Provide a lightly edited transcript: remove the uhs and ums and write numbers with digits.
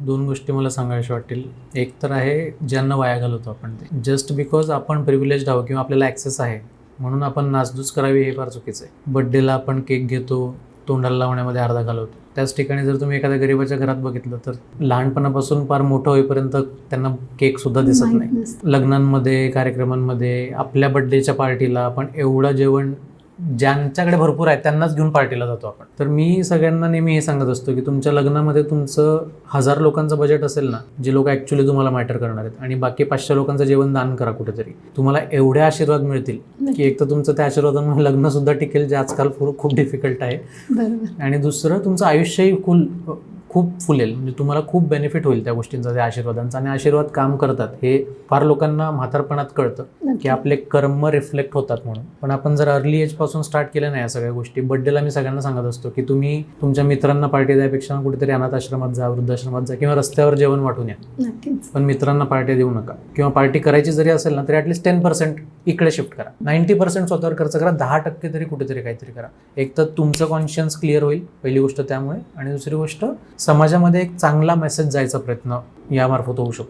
दोन गोष्टी मला सांगायच्या वाटतील. एक तर आहे ज्यांना वाया घालवतो आपण ते, जस्ट बिकॉज आपण प्रिव्हिलेज्ड आहोत किंवा आपल्याला ॲक्सेस आहे म्हणून आपण नासधूस करावी हे फार चुकीचं आहे. बड्डेला आपण केक घेतो, तोंडाला लावण्यामध्ये अर्धा घालवतो. त्याच ठिकाणी जर तुम्ही एखाद्या गरीबाच्या घरात बघितलं तर लहानपणापासून फार मोठं होईपर्यंत त्यांना केकसुद्धा दिसत नाही. लग्नांमध्ये, कार्यक्रमांमध्ये, आपल्या बड्डेच्या पार्टीला आपण एवढं जेवण ज्यांच्याकडे भरपूर आहे त्यांनाच घेऊन पार्टीला जातो आपण. तर मी सगळ्यांना नेहमी हे सांगत असतो की तुमच्या लग्नामध्ये तुमचं 1000 लोकांचं बजेट असेल ना, जे लोक ॲक्च्युली तुम्हाला मॅटर करणार आहेत, आणि बाकी 500 लोकांचं जेवण दान करा कुठेतरी. तुम्हाला एवढे आशीर्वाद मिळतील की एक तर तुमचं त्या आशीर्वादामुळे लग्नसुद्धा टिकेल, जे आजकाल खूप डिफिकल्ट आहे. आणि दुसरं तुमचं आयुष्यही खूप फुलेल. म्हणजे तुम्हाला खूप बेनिफिट होईल त्या गोष्टींचा, त्या आशीर्वादांचा. आणि आशीर्वाद काम करतात हे फार लोकांना म्हातारपणात कळतं की आपले कर्म रिफ्लेक्ट होतात म्हणून. पण आपण जर अर्ली एजपासून स्टार्ट केलं नाही या सगळ्या गोष्टी. बड्डेला मी सगळ्यांना सांगत असतो की तुम्ही तुमच्या मित्रांना पार्टी द्यायपेक्षा कुठेतरी अनाथ आश्रमात जा, वृद्धाश्रमात जा, किंवा रस्त्यावर जेवण वाटून या. पण मित्रांना पार्टी देऊ नका. किंवा पार्टी करायची जरी असेल ना तरी ॲटलीस्ट 10% इकडे शिफ्ट करा. 90% स्वतःवर खर्च करा. 10% तरी कुठेतरी काहीतरी करा. एक तर तुमचं कॉन्शियन्स क्लिअर होईल, पहिली गोष्ट त्यामुळे. आणि दुसरी गोष्ट, समाजामध्ये एक चांगला मेसेज जायचा प्रयत्न यामार्फत होऊ शकतो.